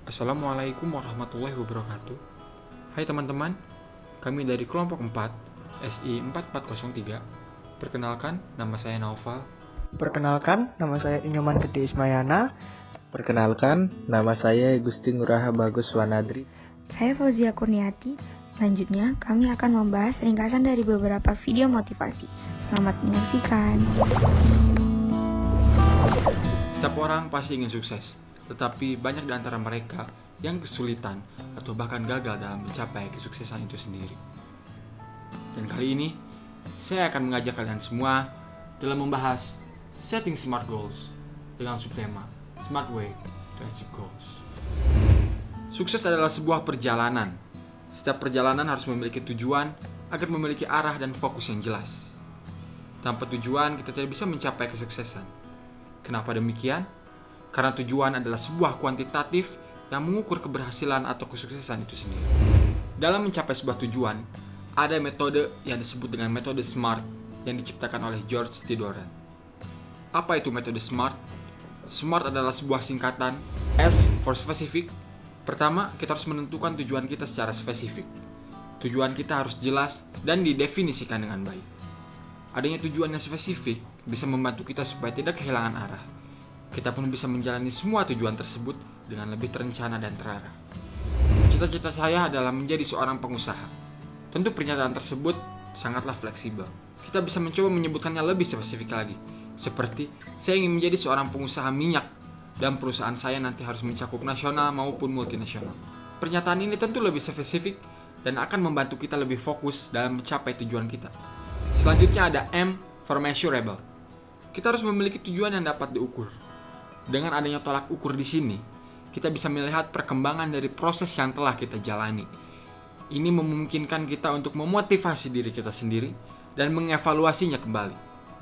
Assalamualaikum warahmatullahi wabarakatuh. Hai teman-teman, kami dari kelompok 4 SI 4403. Perkenalkan, nama saya Naufal. Perkenalkan, nama saya Inyoman Gede Ismayana. Perkenalkan, nama saya Gusti Nguraha Bagus Wanadri. Saya Fauzia Kurniati. Selanjutnya, kami akan membahas ringkasan dari beberapa video motivasi. Selamat menyaksikan. Setiap orang pasti ingin sukses, tetapi banyak di antara mereka yang kesulitan atau bahkan gagal dalam mencapai kesuksesan itu sendiri. Dan kali ini, saya akan mengajak kalian semua dalam membahas Setting Smart Goals dengan subtema Smart Way to Achieve Goals. Sukses adalah sebuah perjalanan. Setiap perjalanan harus memiliki tujuan agar memiliki arah dan fokus yang jelas. Tanpa tujuan, kita tidak bisa mencapai kesuksesan. Kenapa demikian? Karena tujuan adalah sebuah kuantitatif yang mengukur keberhasilan atau kesuksesan itu sendiri. Dalam mencapai sebuah tujuan, ada metode yang disebut dengan metode SMART yang diciptakan oleh George T. Doran. Apa itu metode SMART? SMART adalah sebuah singkatan S for specific. Pertama, kita harus menentukan tujuan kita secara spesifik. Tujuan kita harus jelas dan didefinisikan dengan baik. Adanya tujuan yang spesifik bisa membantu kita supaya tidak kehilangan arah. Kita pun bisa menjalani semua tujuan tersebut dengan lebih terencana dan terarah. Cita-cita saya adalah menjadi seorang pengusaha. Tentu pernyataan tersebut sangatlah fleksibel. Kita bisa mencoba menyebutkannya lebih spesifik lagi. Seperti, saya ingin menjadi seorang pengusaha minyak dan perusahaan saya nanti harus mencakup nasional maupun multinasional. Pernyataan ini tentu lebih spesifik dan akan membantu kita lebih fokus dalam mencapai tujuan kita. Selanjutnya ada M for measurable. Kita harus memiliki tujuan yang dapat diukur. Dengan adanya tolak ukur di sini, kita bisa melihat perkembangan dari proses yang telah kita jalani. Ini memungkinkan kita untuk memotivasi diri kita sendiri dan mengevaluasinya kembali.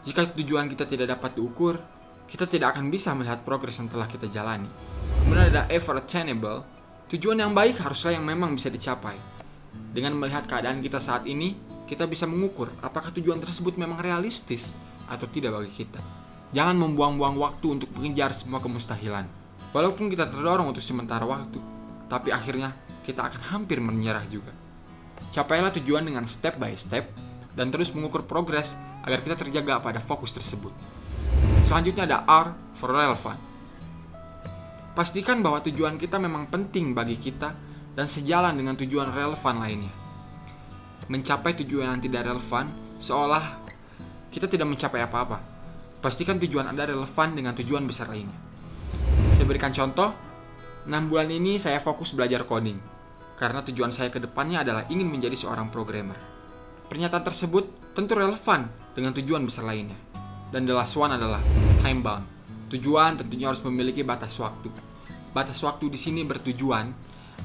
Jika tujuan kita tidak dapat diukur, kita tidak akan bisa melihat progres yang telah kita jalani. Kemudian ada A for attainable. Tujuan yang baik haruslah yang memang bisa dicapai. Dengan melihat keadaan kita saat ini, kita bisa mengukur apakah tujuan tersebut memang realistis atau tidak bagi kita. Jangan membuang-buang waktu untuk mengejar semua kemustahilan. Walaupun kita terdorong untuk sementara waktu, tapi akhirnya kita akan hampir menyerah juga. Capailah tujuan dengan step by step dan terus mengukur progres agar kita terjaga pada fokus tersebut. Selanjutnya ada R for relevant. Pastikan bahwa tujuan kita memang penting bagi kita dan sejalan dengan tujuan relevan lainnya. Mencapai tujuan yang tidak relevan seolah kita tidak mencapai apa-apa. Pastikan tujuan Anda relevan dengan tujuan besar lainnya. Saya berikan contoh, 6 bulan ini saya fokus belajar coding, karena tujuan saya ke depannya adalah ingin menjadi seorang programmer. Pernyataan tersebut tentu relevan dengan tujuan besar lainnya. Dan the last one adalah time bound. Tujuan tentunya harus memiliki batas waktu. Batas waktu di sini bertujuan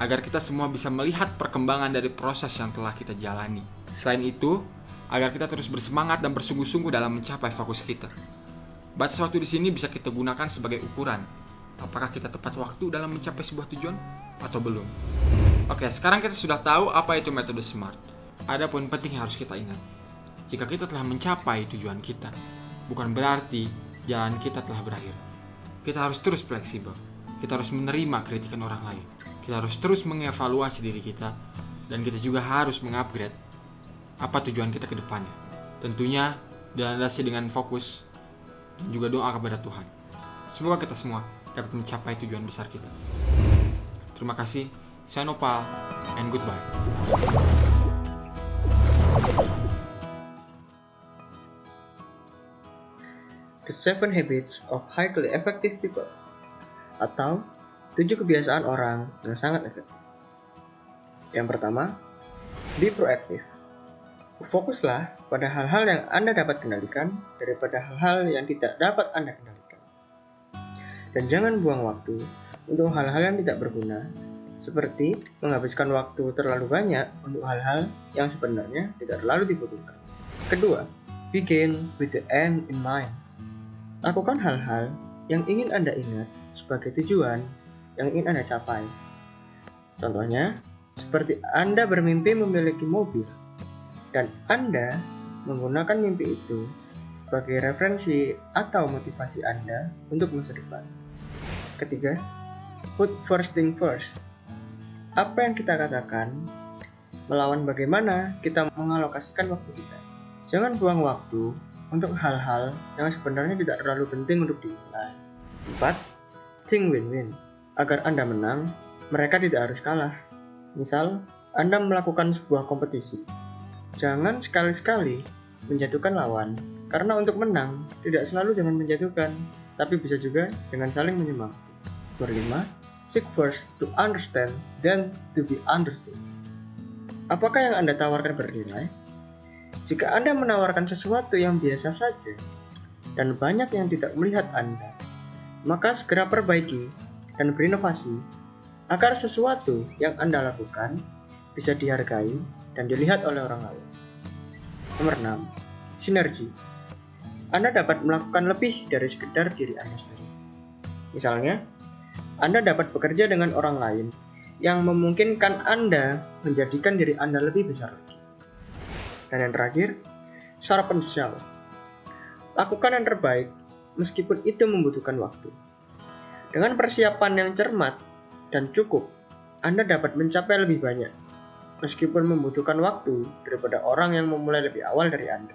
agar kita semua bisa melihat perkembangan dari proses yang telah kita jalani. Selain itu, agar kita terus bersemangat dan bersungguh-sungguh dalam mencapai fokus kita. Batas waktu di sini bisa kita gunakan sebagai ukuran. Apakah kita tepat waktu dalam mencapai sebuah tujuan atau belum? Oke, sekarang kita sudah tahu apa itu metode SMART. Ada poin penting yang harus kita ingat. Jika kita telah mencapai tujuan kita, bukan berarti jalan kita telah berakhir. Kita harus terus fleksibel. Kita harus menerima kritikan orang lain. Kita harus terus mengevaluasi diri kita. Dan kita juga harus mengupgrade apa tujuan kita ke depannya. Tentunya dilandasi dengan fokus dan juga doa kepada Tuhan. Semoga kita semua dapat mencapai tujuan besar kita. Terima kasih. Saya Nopal, and goodbye. The 7 Habits of Highly Effective People, atau 7 kebiasaan orang yang sangat efektif. Yang pertama, be proactive. Fokuslah pada hal-hal yang Anda dapat kendalikan daripada hal-hal yang tidak dapat Anda kendalikan. Dan jangan buang waktu untuk hal-hal yang tidak berguna, seperti menghabiskan waktu terlalu banyak untuk hal-hal yang sebenarnya tidak terlalu dibutuhkan. Kedua, begin with the end in mind. Lakukan hal-hal yang ingin Anda ingat sebagai tujuan yang ingin Anda capai. Contohnya, seperti Anda bermimpi memiliki mobil, dan Anda menggunakan mimpi itu sebagai referensi atau motivasi Anda untuk masa depan. Ketiga, Put first thing first. Apa yang kita katakan melawan bagaimana kita mengalokasikan waktu kita. Jangan buang waktu untuk hal-hal yang sebenarnya tidak terlalu penting untuk dinilai. 4. Think win-win. Agar Anda menang, mereka tidak harus kalah. Misal, Anda melakukan sebuah kompetisi. Jangan sekali-sekali menjatuhkan lawan, karena untuk menang tidak selalu dengan menjatuhkan, tapi bisa juga dengan saling menyemangati. 5. Seek first to understand, then to be understood. Apakah yang Anda tawarkan bernilai? Jika Anda menawarkan sesuatu yang biasa saja, dan banyak yang tidak melihat Anda, maka segera perbaiki dan berinovasi, agar sesuatu yang Anda lakukan bisa dihargai dan dilihat oleh orang lain. Nomor 6. Sinergi. Anda dapat melakukan lebih dari sekedar diri Anda sendiri. Misalnya, Anda dapat bekerja dengan orang lain yang memungkinkan Anda menjadikan diri Anda lebih besar lagi. Dan yang terakhir, sharpen self. Lakukan yang terbaik meskipun itu membutuhkan waktu. Dengan persiapan yang cermat dan cukup, Anda dapat mencapai lebih banyak meskipun membutuhkan waktu daripada orang yang memulai lebih awal dari Anda.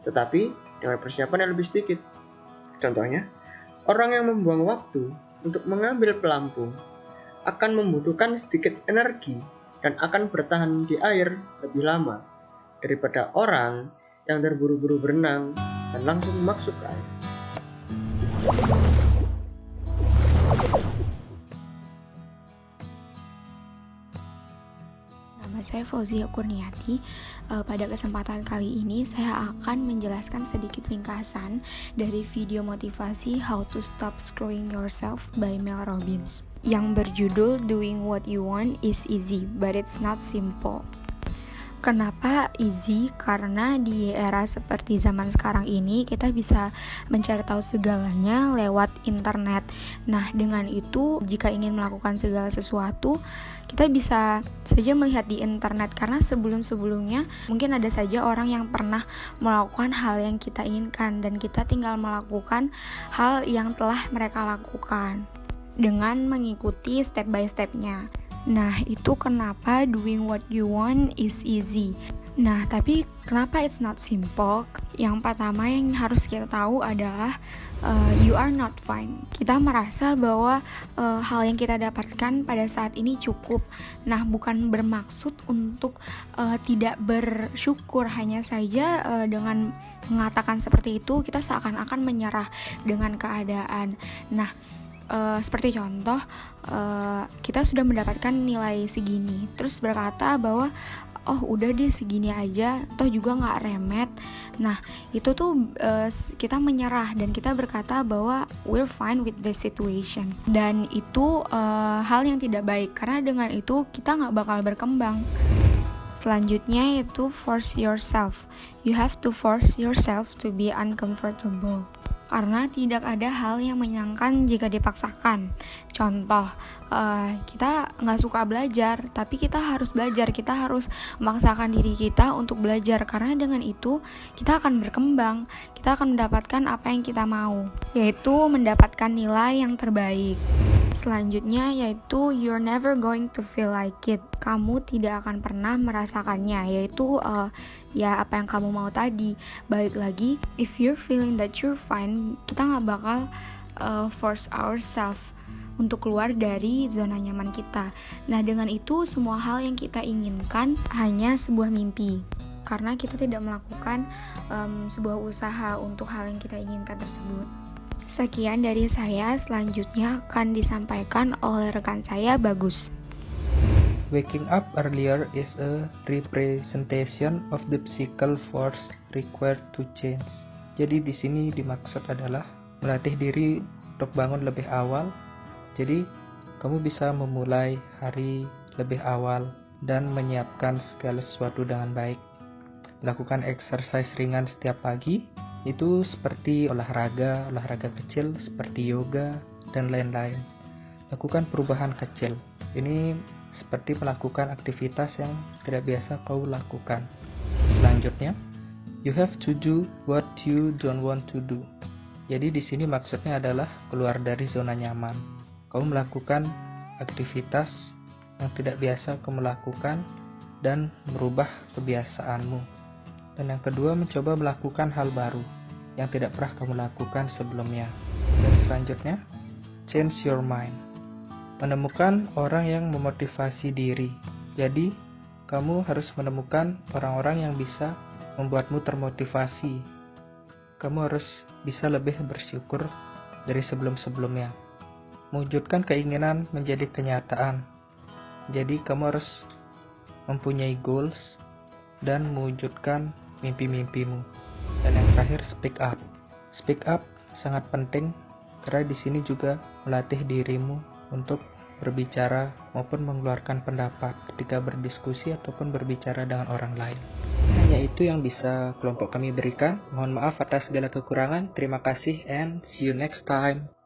Tetapi dengan persiapan yang lebih sedikit. Contohnya, orang yang membuang waktu untuk mengambil pelampung akan membutuhkan sedikit energi dan akan bertahan di air lebih lama daripada orang yang terburu-buru berenang dan langsung masuk ke air. Nama saya Fauzia Kurniati. Pada kesempatan kali ini saya akan menjelaskan sedikit ringkasan dari video motivasi How to Stop Screwing Yourself by Mel Robbins yang berjudul Doing What You Want is Easy, but It's Not Simple. Kenapa easy? Karena di era seperti zaman sekarang ini kita bisa mencari tahu segalanya lewat internet. Nah, dengan itu jika ingin melakukan segala sesuatu, kita bisa saja melihat di internet, karena sebelum-sebelumnya mungkin ada saja orang yang pernah melakukan hal yang kita inginkan dan kita tinggal melakukan hal yang telah mereka lakukan dengan mengikuti step by step-nya. Nah, itu kenapa doing what you want is easy. Nah, tapi kenapa it's not simple? Yang pertama yang harus kita tahu adalah you are not fine. Kita merasa bahwa hal yang kita dapatkan pada saat ini cukup. Nah, bukan bermaksud untuk tidak bersyukur. Hanya saja dengan mengatakan seperti itu, kita seakan-akan menyerah dengan keadaan. Nah, seperti contoh, kita sudah mendapatkan nilai segini, terus berkata bahwa oh udah deh segini aja, toh juga gak remet. Nah, itu tuh kita menyerah dan kita berkata bahwa we're fine with this situation. Dan itu hal yang tidak baik, karena dengan itu kita gak bakal berkembang. Selanjutnya yaitu force yourself. You have to force yourself to be uncomfortable. Karena tidak ada hal yang menyenangkan jika dipaksakan. Contoh, kita nggak suka belajar, tapi kita harus belajar. Kita harus memaksakan diri kita untuk belajar, karena dengan itu kita akan berkembang. Kita akan mendapatkan apa yang kita mau, yaitu mendapatkan nilai yang terbaik. Selanjutnya yaitu you're never going to feel like it. Kamu tidak akan pernah merasakannya, yaitu ya apa yang kamu mau tadi. Balik lagi, if you're feeling that you're fine, kita gak bakal force ourselves untuk keluar dari zona nyaman kita. Nah, dengan itu semua hal yang kita inginkan hanya sebuah mimpi, karena kita tidak melakukan sebuah usaha untuk hal yang kita inginkan tersebut. Sekian dari saya, selanjutnya akan disampaikan oleh rekan saya, Bagus. Waking up earlier is a representation of the psychical force required to change. Jadi di sini dimaksud adalah melatih diri untuk bangun lebih awal. Jadi kamu bisa memulai hari lebih awal dan menyiapkan segala sesuatu dengan baik. Lakukan exercise ringan setiap pagi. Itu seperti olahraga kecil seperti yoga dan lain-lain. Lakukan perubahan kecil. Ini seperti melakukan aktivitas yang tidak biasa kau lakukan. Selanjutnya, you have to do what you don't want to do. Jadi di sini maksudnya adalah keluar dari zona nyaman. kamu melakukan aktivitas yang tidak biasa kamu lakukan dan merubah kebiasaanmu. Dan yang kedua, mencoba melakukan hal baru yang tidak pernah kamu lakukan sebelumnya. Dan selanjutnya, change your mind. Menemukan orang yang memotivasi diri. Jadi, kamu harus menemukan orang-orang yang bisa membuatmu termotivasi. Kamu harus bisa lebih bersyukur dari sebelum-sebelumnya. Mewujudkan keinginan menjadi kenyataan. Jadi, kamu harus mempunyai goals dan mewujudkan mimpi-mimpimu. Dan yang terakhir, speak up. Speak up sangat penting karena di sini juga melatih dirimu untuk berbicara maupun mengeluarkan pendapat ketika berdiskusi ataupun berbicara dengan orang lain. Hanya itu yang bisa kelompok kami berikan. Mohon maaf atas segala kekurangan. Terima kasih and see you next time.